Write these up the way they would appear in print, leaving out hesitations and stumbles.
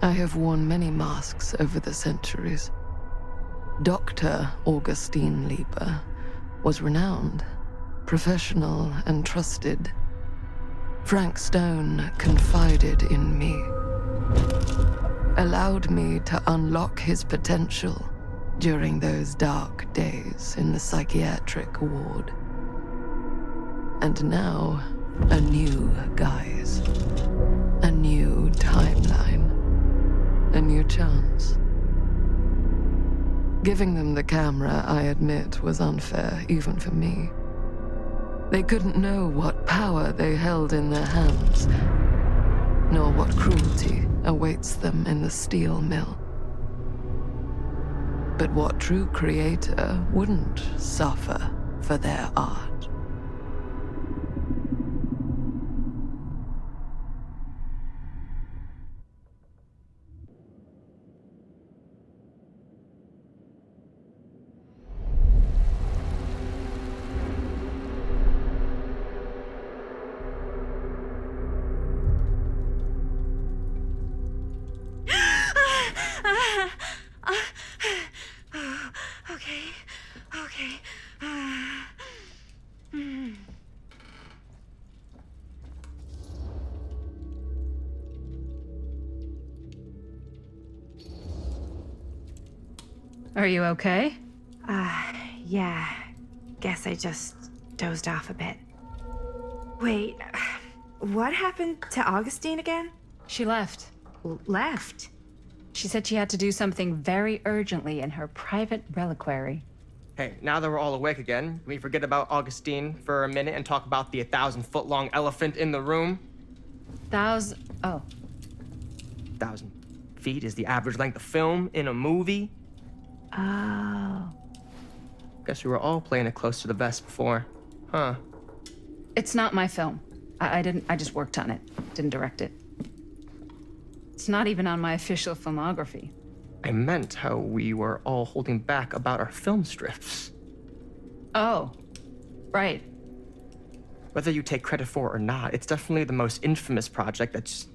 I have worn many masks over the centuries. Dr. Augustine Lieber was renowned, professional, and trusted. Frank Stone confided in me, allowed me to unlock his potential during those dark days in the psychiatric ward. And now, a new guise, a new timeline, a new chance. Giving them the camera, I admit, was unfair even for me. They couldn't know what power they held in their hands, nor what cruelty awaits them in the steel mill. But what true creator wouldn't suffer for their art? Are you okay? Yeah. Guess I just dozed off a bit. Wait, what happened to Augustine again? She left. Left? She said she had to do something very urgently in her private reliquary. Hey, now that we're all awake again, can we forget about Augustine for a minute and talk about the 1,000-foot-long elephant in the room? 1,000 feet is the average length of film in a movie? Oh. Guess we were all playing it close to the vest before, huh? It's not my film. I just worked on it. Didn't direct it. It's not even on my official filmography. I meant how we were all holding back about our film strips. Oh, right. Whether you take credit for it or not, it's definitely the most infamous project that's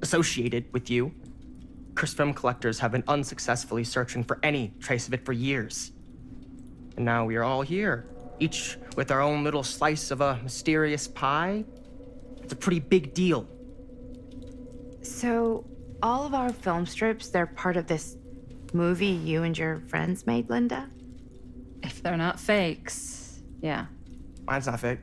associated with you. Cursed film collectors have been unsuccessfully searching for any trace of it for years. And now we are all here, each with our own little slice of a mysterious pie. It's a pretty big deal. So, all of our film strips, they're part of this movie you and your friends made, Linda? If they're not fakes, yeah. Mine's not fake.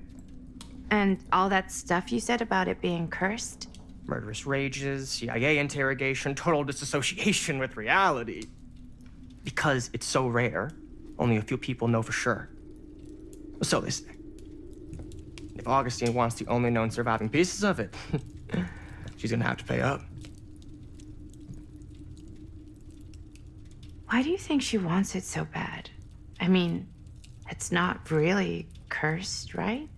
And all that stuff you said about it being cursed? Murderous rages, CIA interrogation, total disassociation with reality. Because it's so rare, only a few people know for sure. So they say. If Augustine wants the only known surviving pieces of it, she's gonna have to pay up. Why do you think she wants it so bad? I mean, it's not really cursed, right?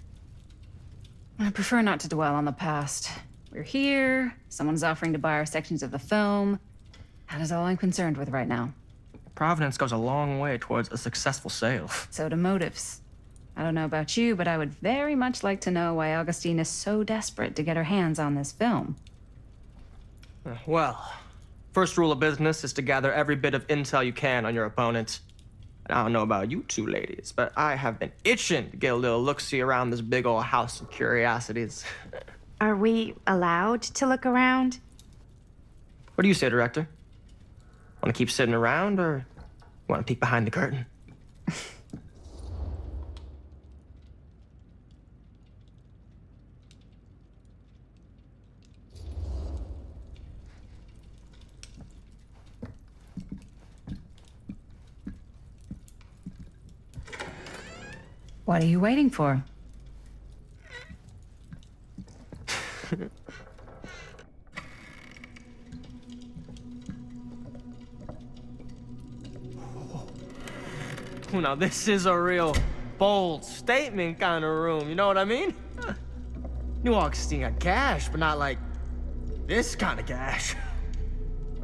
I prefer not to dwell on the past. We're here, someone's offering to buy our sections of the film. That is all I'm concerned with right now. Providence goes a long way towards a successful sale. So do motives. I don't know about you, but I would very much like to know why Augustine is so desperate to get her hands on this film. Well, first rule of business is to gather every bit of intel you can on your opponent. And I don't know about you two ladies, but I have been itching to get a little look-see around this big old house of curiosities. Are we allowed to look around? What do you say, Director? Want to keep sitting around, or want to peek behind the curtain? What are you waiting for? Now this is a real bold statement kind of room, you know what I mean? New Augustine got cash, but not like this kind of cash.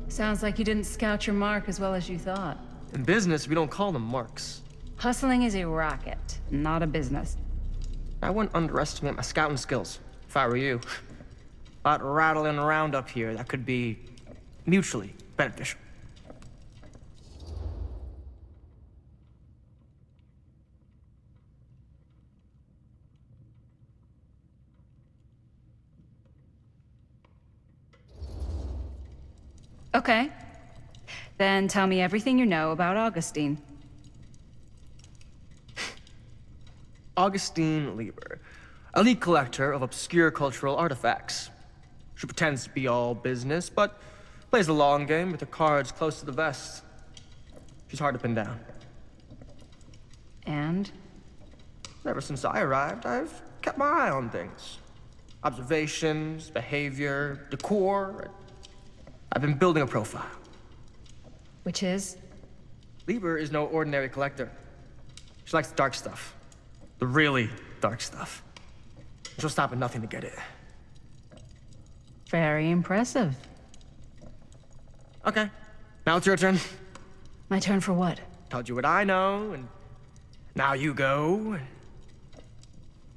Sounds like you didn't scout your mark as well as you thought. In business, we don't call them marks. Hustling is a racket, not a business. I wouldn't underestimate my scouting skills, if I were you. A lot rattling around up here that could be mutually beneficial. Okay. Then tell me everything you know about Augustine. Augustine Lieber, elite collector of obscure cultural artifacts. She pretends to be all business, but plays the long game with her cards close to the vest. She's hard to pin down. And? Ever since I arrived, I've kept my eye on things. Observations, behavior, decor. I've been building a profile. Which is? Lieber is no ordinary collector. She likes the dark stuff. The really dark stuff. She'll stop at nothing to get it. Very impressive. Okay, now it's your turn. My turn for what? Told you what I know, and now you go.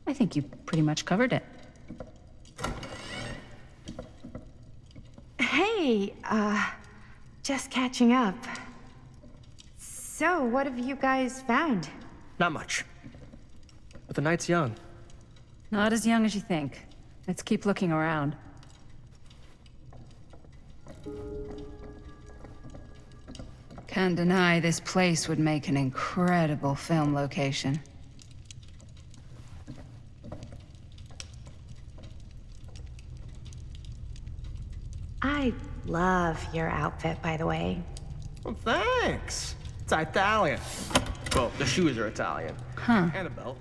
I think you pretty much covered it. Hey, just catching up. So, what have you guys found? Not much. But the night's young. Not as young as you think. Let's keep looking around. Can't deny this place would make an incredible film location. I love your outfit, by the way. Well, thanks. It's Italian. Well, the shoes are Italian. Huh. And a belt.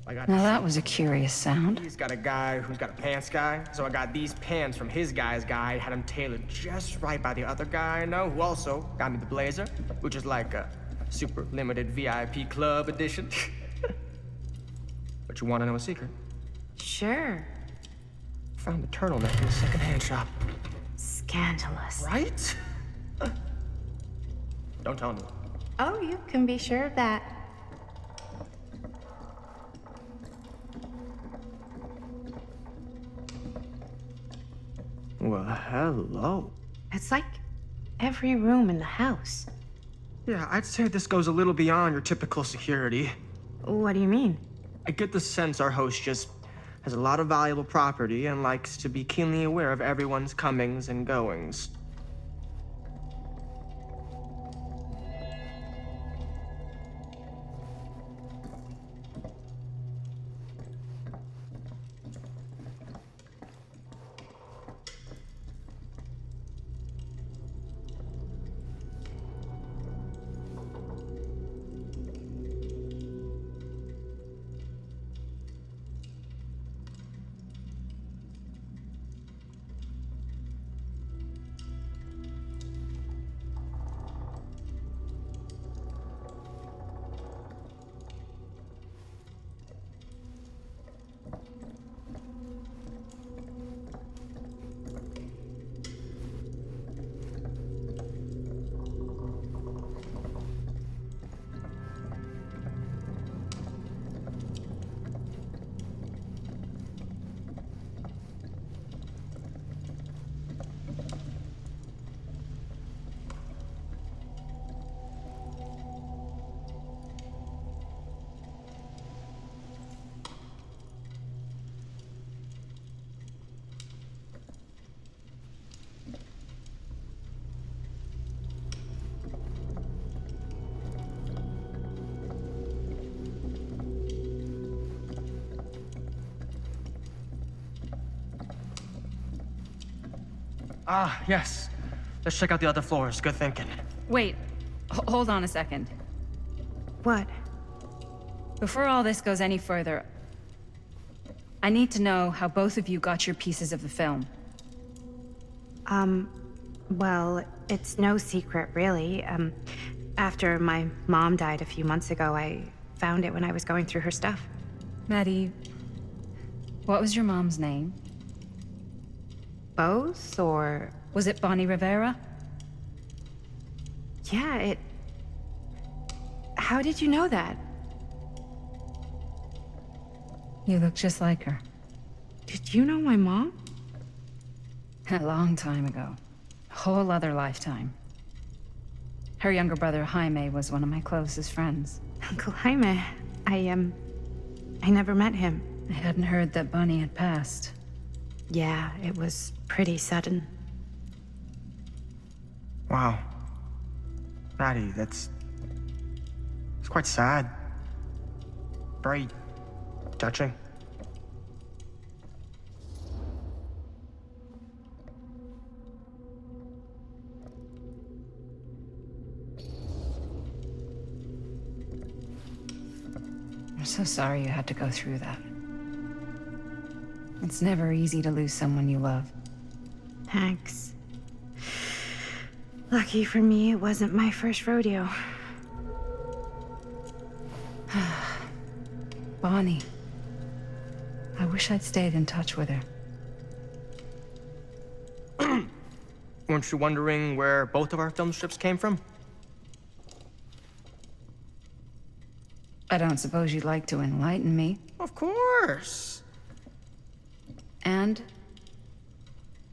I got Now that was a curious sound. He's got a guy who's got a pants guy, so I got these pants from his guy's guy, had him tailored just right by the other guy I know, who also got me the blazer, which is like a super limited VIP club edition. But you want to know a secret? Sure. Found the turtleneck in a secondhand shop. Scandalous. Right? Don't tell anyone. Oh, you can be sure of that. Well, hello. It's like every room in the house. Yeah, I'd say this goes a little beyond your typical security. What do you mean? I get the sense our host just has a lot of valuable property and likes to be keenly aware of everyone's comings and goings. Ah, yes. Let's check out the other floors. Good thinking. Wait, hold on a second. What? Before all this goes any further, I need to know how both of you got your pieces of the film. Well, it's no secret, really. After my mom died a few months ago, I found it when I was going through her stuff. Maddie, what was your mom's name? Both, or... Was it Bonnie Rivera? Yeah, it... How did you know that? You look just like her. Did you know my mom? A long time ago. Whole other lifetime. Her younger brother, Jaime, was one of my closest friends. Uncle Jaime, I never met him. I hadn't heard that Bunny had passed. Yeah, it was pretty sudden. Wow. Maddie, it's quite sad. Very touching. I'm so sorry you had to go through that. It's never easy to lose someone you love. Thanks. Lucky for me, it wasn't my first rodeo. Bonnie. I wish I'd stayed in touch with her. Weren't you wondering where both of our film strips came from? I don't suppose you'd like to enlighten me. Of course. And?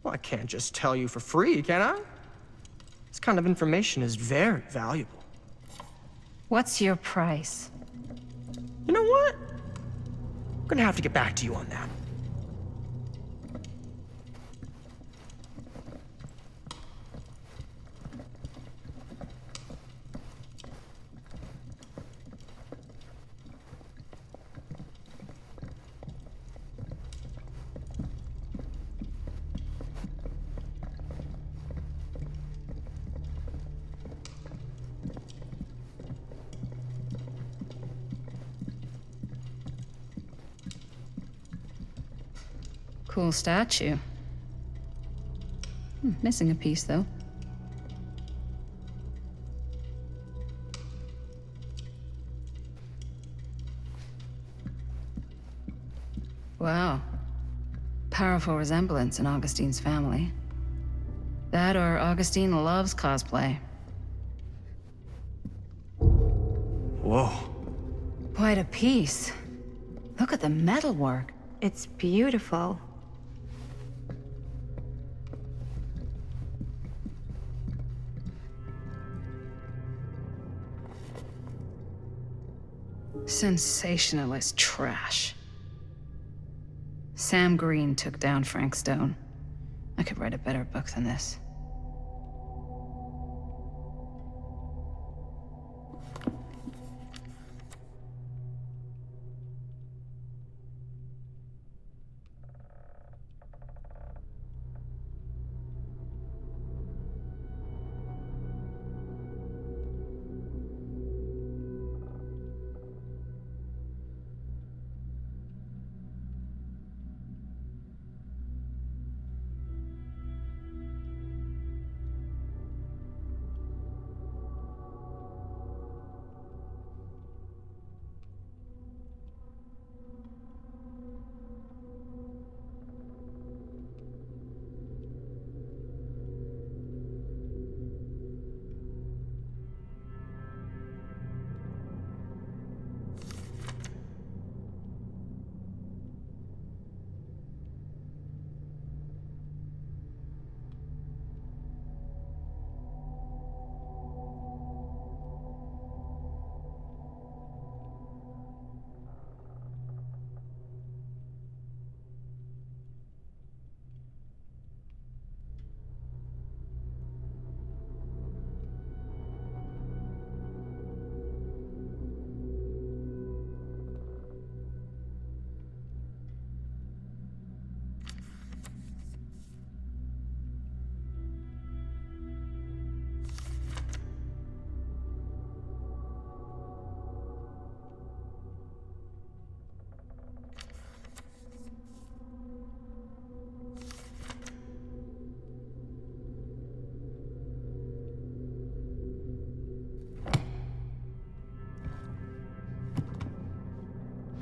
Well, I can't just tell you for free, can I? This kind of information is very valuable. What's your price? You know what? I'm gonna have to get back to you on that. Cool statue. Missing a piece, though. Wow. Powerful resemblance in Augustine's family. That or Augustine loves cosplay. Whoa. Quite a piece. Look at the metalwork. It's beautiful. Sensationalist trash. Sam Green took down Frankstone. I could write a better book than this.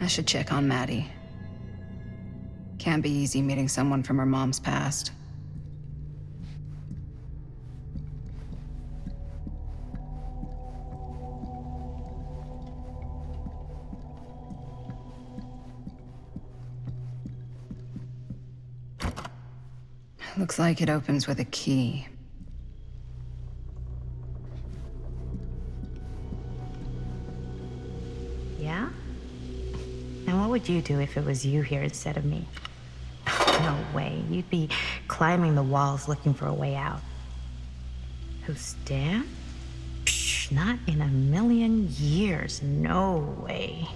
I should check on Maddie. Can't be easy meeting someone from her mom's past. Looks like it opens with a key. what would you do if it was you here instead of me? No way. You'd be climbing the walls looking for a way out. Who, Stan? Psh, not in a million years. No way.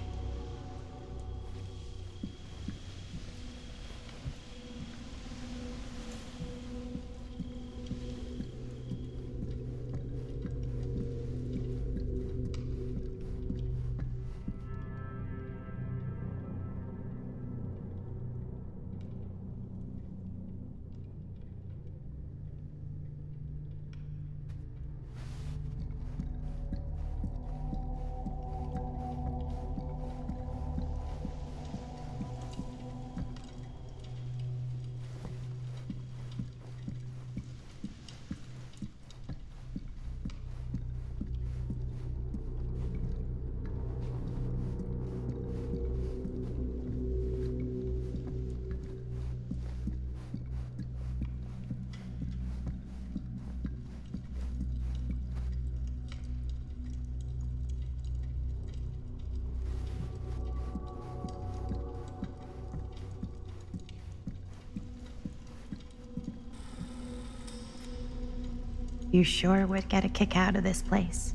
You sure would get a kick out of this place.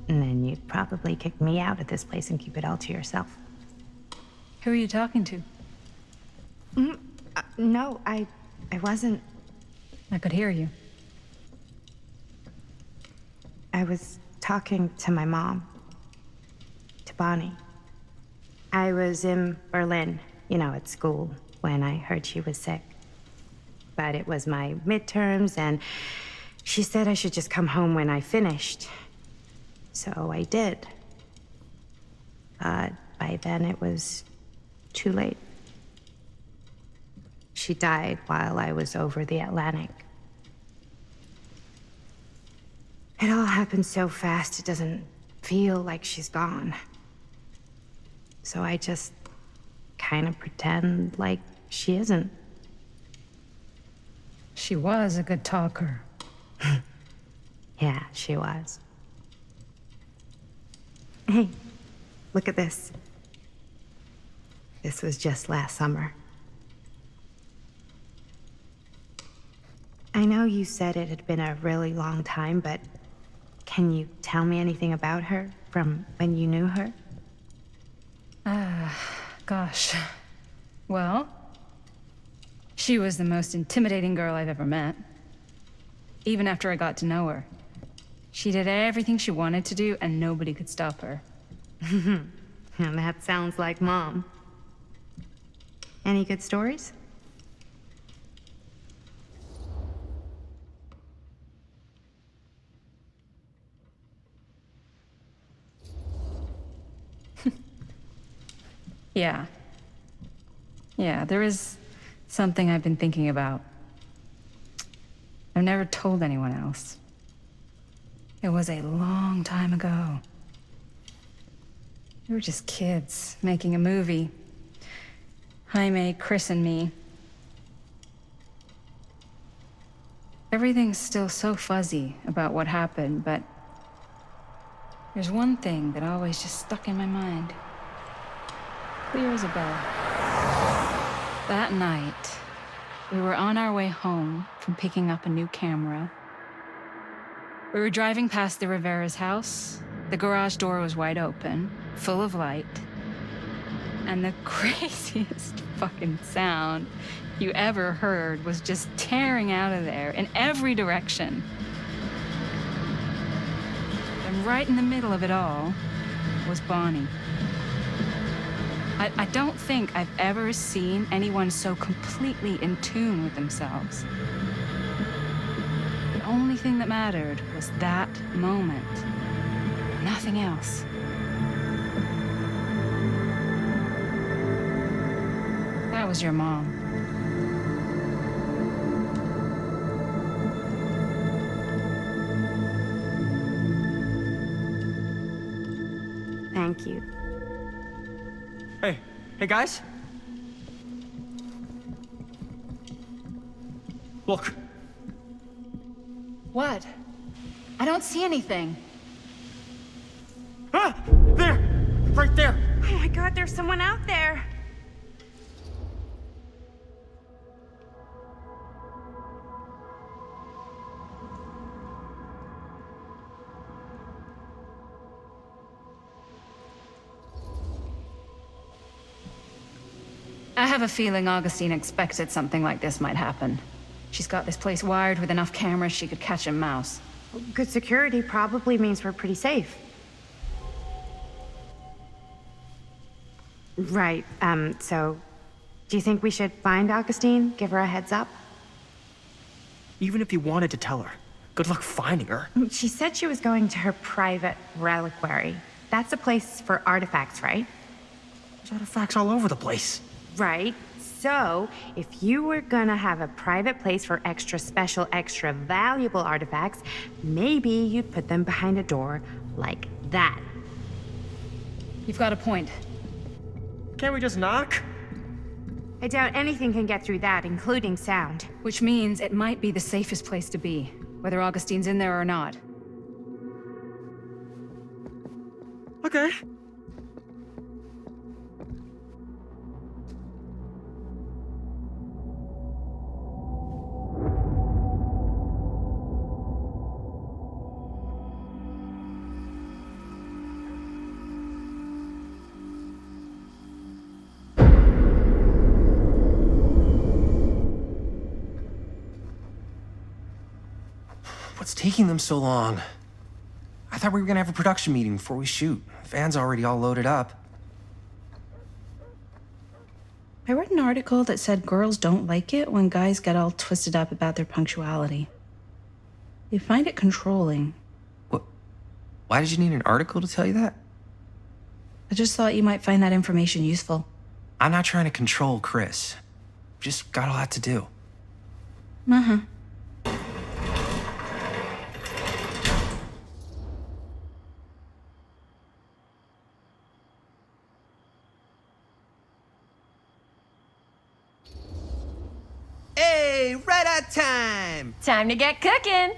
And then you'd probably kick me out of this place and keep it all to yourself. Who are you talking to? No, I wasn't. I could hear you. I was talking to my mom. To Bonnie. I was in Berlin, at school, when I heard she was sick. But it was my midterms, and she said I should just come home when I finished. So I did. But by then it was too late. She died while I was over the Atlantic. It all happened so fast, it doesn't feel like she's gone. So I just kind of pretend like she isn't. She was a good talker. Yeah, she was. Hey, look at this. This was just last summer. I know you said it had been a really long time, but can you tell me anything about her from when you knew her? Gosh. Well, she was the most intimidating girl I've ever met. Even after I got to know her. She did everything she wanted to do, and nobody could stop her. That sounds like Mom. Any good stories? Yeah, there is something I've been thinking about. I've never told anyone else. It was a long time ago. We were just kids making a movie. Jaime, Chris, and me. Everything's still so fuzzy about what happened, but there's one thing that always just stuck in my mind. Clear as a bell. That night, we were on our way home from picking up a new camera. We were driving past the Rivera's house. The garage door was wide open, full of light. And the craziest fucking sound you ever heard was just tearing out of there in every direction. And right in the middle of it all was Bonnie. I don't think I've ever seen anyone so completely in tune with themselves. The only thing that mattered was that moment. Nothing else. That was your mom. Thank you. Hey guys? Look. What? I don't see anything. Ah! There! Right there! Oh my God, there's someone out there. I have a feeling Augustine expected something like this might happen. She's got this place wired with enough cameras she could catch a mouse. Good security probably means we're pretty safe. Right, so... Do you think we should find Augustine? Give her a heads up? Even if you wanted to tell her, good luck finding her. She said she was going to her private reliquary. That's a place for artifacts, right? There's artifacts all over the place. Right. So, if you were gonna have a private place for extra special, extra valuable artifacts, maybe you'd put them behind a door like that. You've got a point. Can't we just knock? I doubt anything can get through that, including sound. Which means it might be the safest place to be, whether Augustine's in there or not. Okay. What's taking them so long? I thought we were gonna have a production meeting before we shoot. The van's already all loaded up. I read an article that said girls don't like it when guys get all twisted up about their punctuality. They find it controlling. What? Why did you need an article to tell you that? I just thought you might find that information useful. I'm not trying to control Chris. Just got a lot to do. Uh-huh. Hey, right on time! Time to get cooking.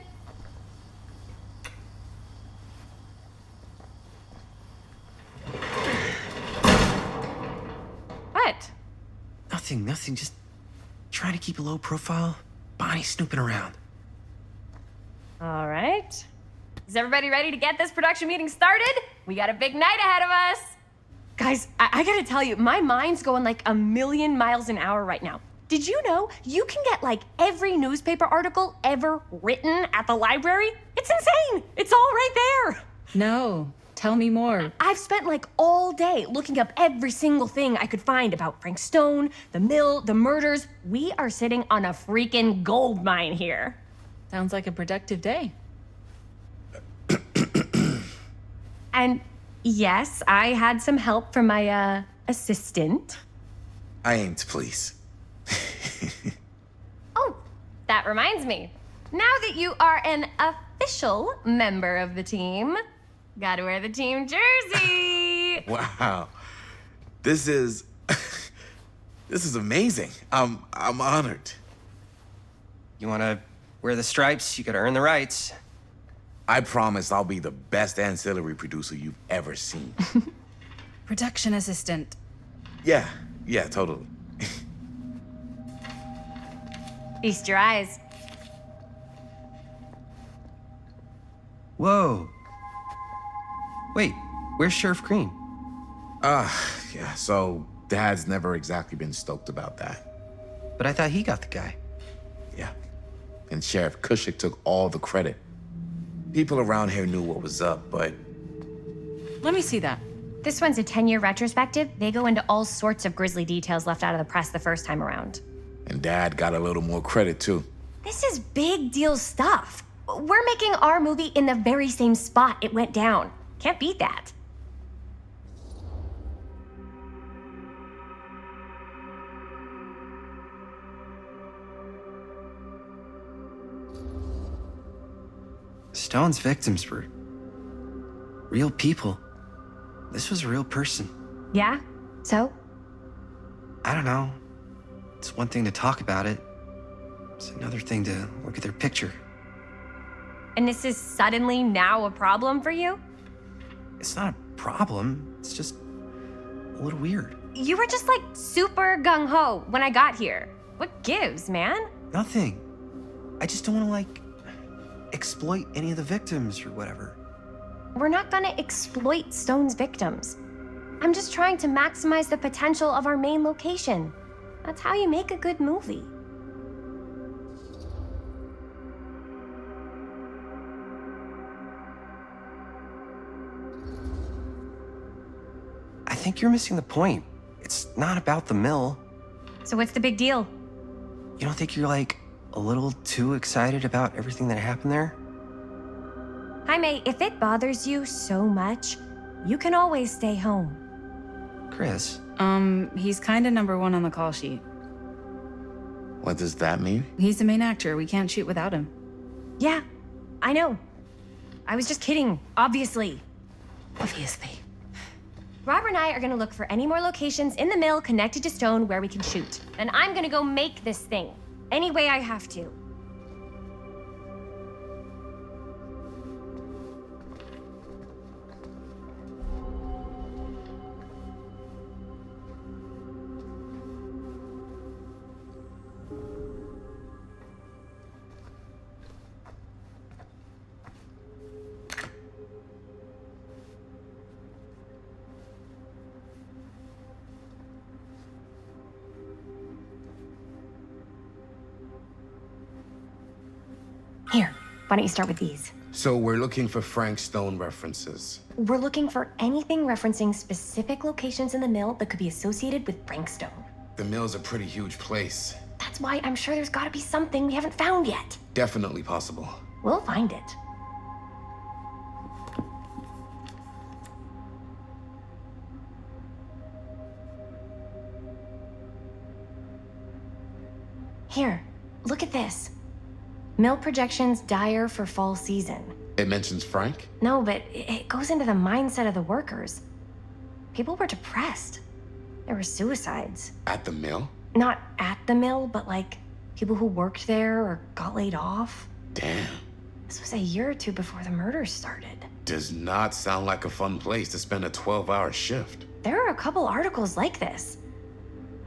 What? Nothing. Just trying to keep a low profile. Bonnie snooping around. All right. Is everybody ready to get this production meeting started? We got a big night ahead of us. Guys, I gotta tell you, my mind's going like a million miles an hour right now. Did you know you can get like every newspaper article ever written at the library? It's insane. It's all right there. No, tell me more. I've spent like all day looking up every single thing I could find about Frank Stone, the mill, the murders. We are sitting on a freaking gold mine here. Sounds like a productive day. And yes, I had some help from my assistant. I aim to please. Oh, that reminds me. Now that you are an official member of the team, gotta wear the team jersey. Wow. This is amazing. I'm honored. You wanna wear the stripes? You gotta earn the rights. I promise I'll be the best ancillary producer you've ever seen. Production assistant. Yeah, totally. Feast your eyes. Whoa. Wait, where's Sheriff Green? Yeah, so Dad's never exactly been stoked about that. But I thought he got the guy. Yeah. And Sheriff Cushik took all the credit. People around here knew what was up, but... Let me see that. This one's a 10-year retrospective. They go into all sorts of grisly details left out of the press the first time around. And Dad got a little more credit, too. This is big deal stuff. We're making our movie in the very same spot it went down. Can't beat that. Stone's victims were real people. This was a real person. Yeah? So? I don't know. It's one thing to talk about it. It's another thing to look at their picture. And this is suddenly now a problem for you? It's not a problem. It's just little weird. You were just like super gung-ho when I got here. What gives, man? Nothing. I just don't want to, like, exploit any of the victims or whatever. We're not gonna exploit Stone's victims. I'm just trying to maximize the potential of our main location. That's how you make a good movie. I think you're missing the point. It's not about the mill. So what's the big deal? You don't think you're, like, a little too excited about everything that happened there? Jaime, if it bothers you so much, you can always stay home. Chris. He's kinda number one on the call sheet. What does that mean? He's the main actor. We can't shoot without him. Yeah, I know. I was just kidding, obviously. Obviously. Robert and I are gonna look for any more locations in the mill connected to Stone where we can shoot. And I'm gonna go make this thing, any way I have to. Here, why don't you start with these? So we're looking for frankstone references. We're looking for anything referencing specific locations in the mill that could be associated with frankstone. The mill's a pretty huge place. That's why I'm sure there's gotta be something we haven't found yet. Definitely possible. We'll find it. Here, look at this. Mill projections dire for fall season. It mentions Frank? No, but it goes into the mindset of the workers. People were depressed. There were suicides. At the mill? Not at the mill, but like people who worked there or got laid off. Damn. This was a year or two before the murders started. Does not sound like a fun place to spend a 12-hour shift. There are a couple articles like this.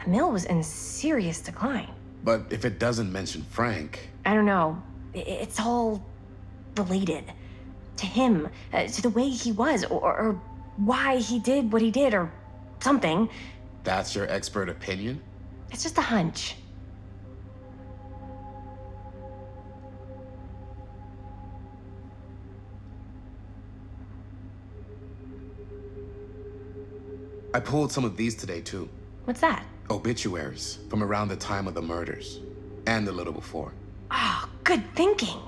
The mill was in serious decline. But if it doesn't mention Frank... I don't know. It's all related. To him, to the way he was, or why he did what he did, or something. That's your expert opinion? It's just a hunch. I pulled some of these today, too. What's that? Obituaries from around the time of the murders. And a little before. Oh, good thinking.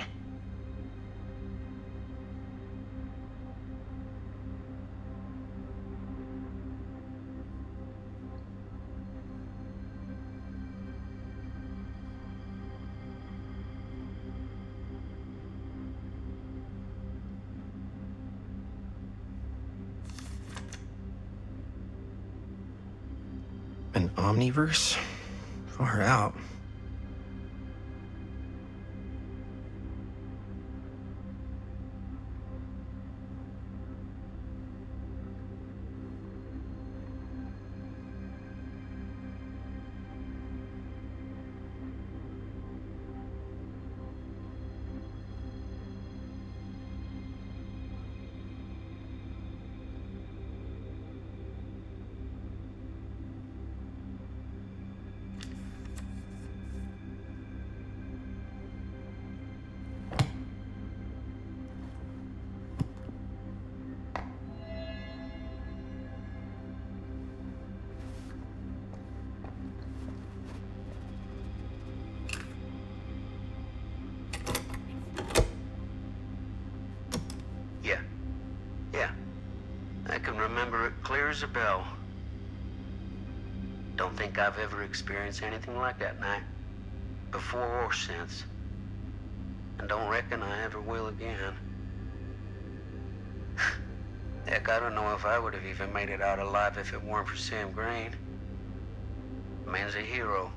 An omniverse? Far out. Yeah. I can remember it clear as a bell. Don't think I've ever experienced anything like that night, before or since. And don't reckon I ever will again. Heck, I don't know if I would have even made it out alive if it weren't for Sam Green. Man's a hero.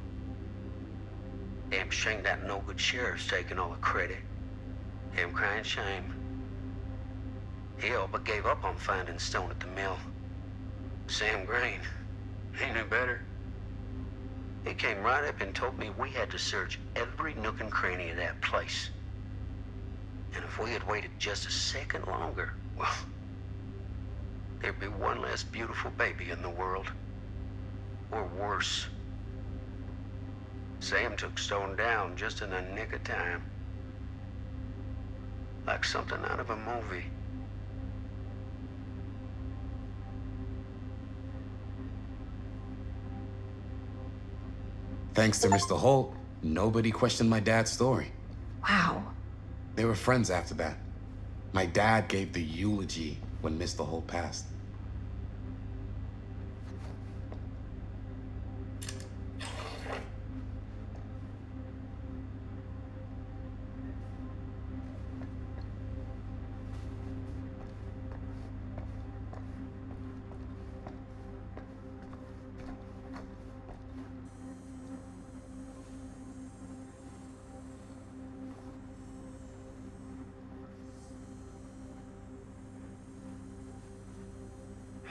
Damn shame that no-good sheriff's taking all the credit. Him crying shame. He all but gave up on finding Stone at the mill. Sam Green. He knew better. He came right up and told me we had to search every nook and cranny of that place. And if we had waited just a second longer, well, there'd be one less beautiful baby in the world. Or worse. Sam took Stone down just in the nick of time. Like something out of a movie. Thanks to Mr. Holt, nobody questioned my dad's story. Wow. They were friends after that. My dad gave the eulogy when Mr. Holt passed.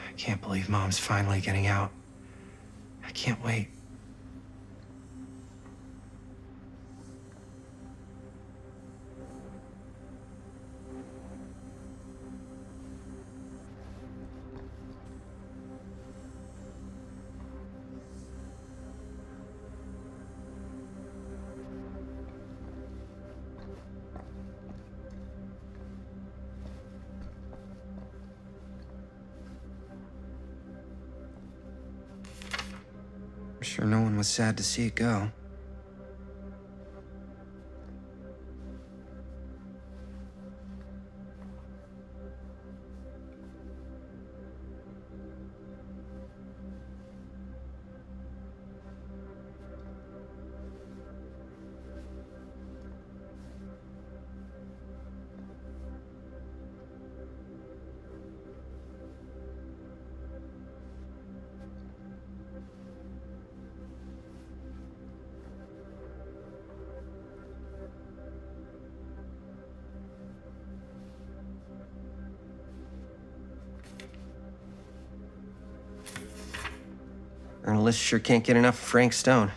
I can't believe Mom's finally getting out. I can't wait. I'm sure no one was sad to see it go. Ernest sure can't get enough of Frank Stone.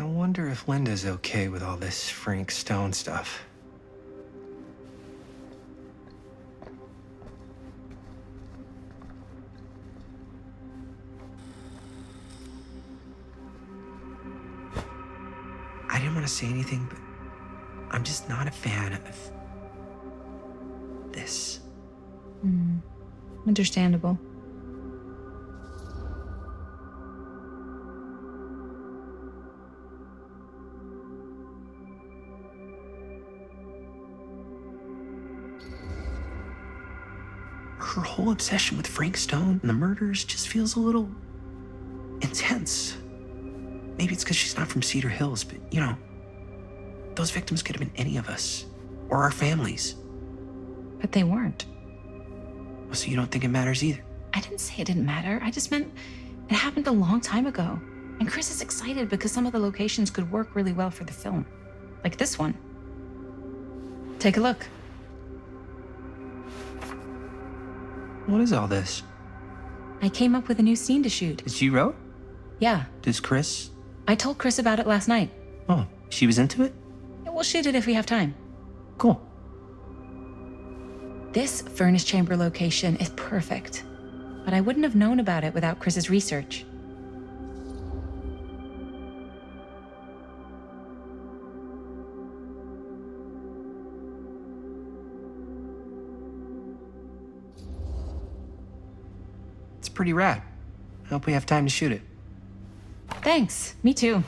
I wonder if Linda's okay with all this Frank Stone stuff. I didn't want to say anything, but I'm just not a fan of this. Understandable. Her whole obsession with Frank Stone and the murders just feels a little intense. Maybe it's because she's not from Cedar Hills, but you know, those victims could have been any of us or our families. But they weren't. So you don't think it matters either? I didn't say it didn't matter. I just meant it happened a long time ago. And Chris is excited because some of the locations could work really well for the film. Like this one. Take a look. What is all this? I came up with a new scene to shoot. That you wrote? Yeah. Does Chris? I told Chris about it last night. Oh, she was into it? Yeah, we'll shoot it if we have time. Cool. This furnace chamber location is perfect. But I wouldn't have known about it without Chris's research. It's pretty rad. I hope we have time to shoot it. Thanks. Me too.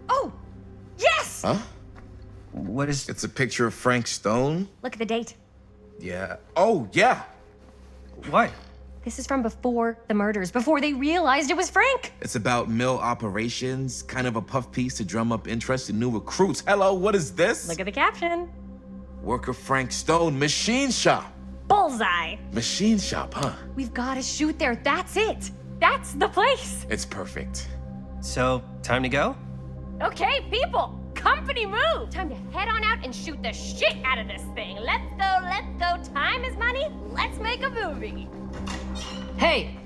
Oh! Yes! Huh? What is... It's a picture of Frank Stone. Look at the date. Yeah. Oh, yeah. What? This is from before the murders, before they realized it was Frank. It's about mill operations, kind of a puff piece to drum up interest in new recruits. Hello, what is this? Look at the caption. Worker Frank Stone, machine shop. Bullseye. Machine shop, huh? We've got to shoot there. That's it. That's the place. It's perfect. So, time to go? Okay, people, company move. Time to head on out and shoot the shit out of this thing. Let's go, let's go. Time is money. Let's make a movie. Hey!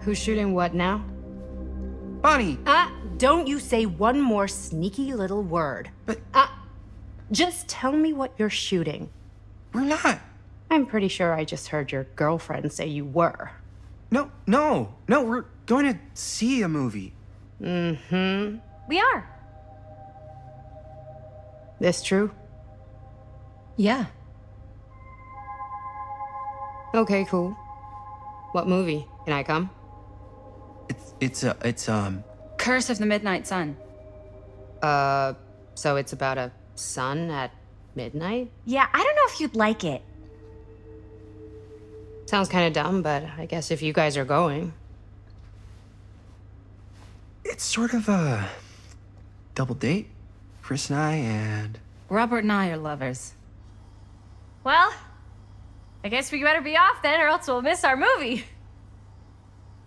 Who's shooting what now? Bonnie! Don't you say one more sneaky little word. But... just tell me what you're shooting. We're not. I'm pretty sure I just heard your girlfriend say you were. No, we're going to see a movie. Mm-hmm. We are. This true? Yeah. Okay, cool. What movie? Can I come? It's Curse of the Midnight Sun. So it's about a sun at midnight? Yeah, I don't know if you'd like it. Sounds kind of dumb, but I guess if you guys are going. It's sort of a double date. Chris and I and... Robert and I are lovers. Well, I guess we better be off then, or else we'll miss our movie.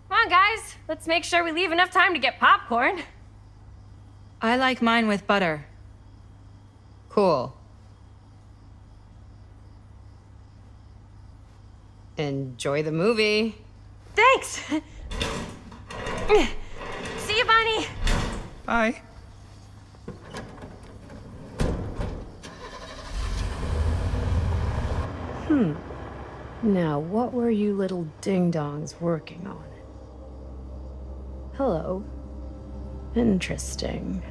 Come on, guys. Let's make sure we leave enough time to get popcorn. I like mine with butter. Cool. Enjoy the movie. Thanks. See you, Bonnie. Bye. Now, what were you little ding-dongs working on? Hello. Interesting.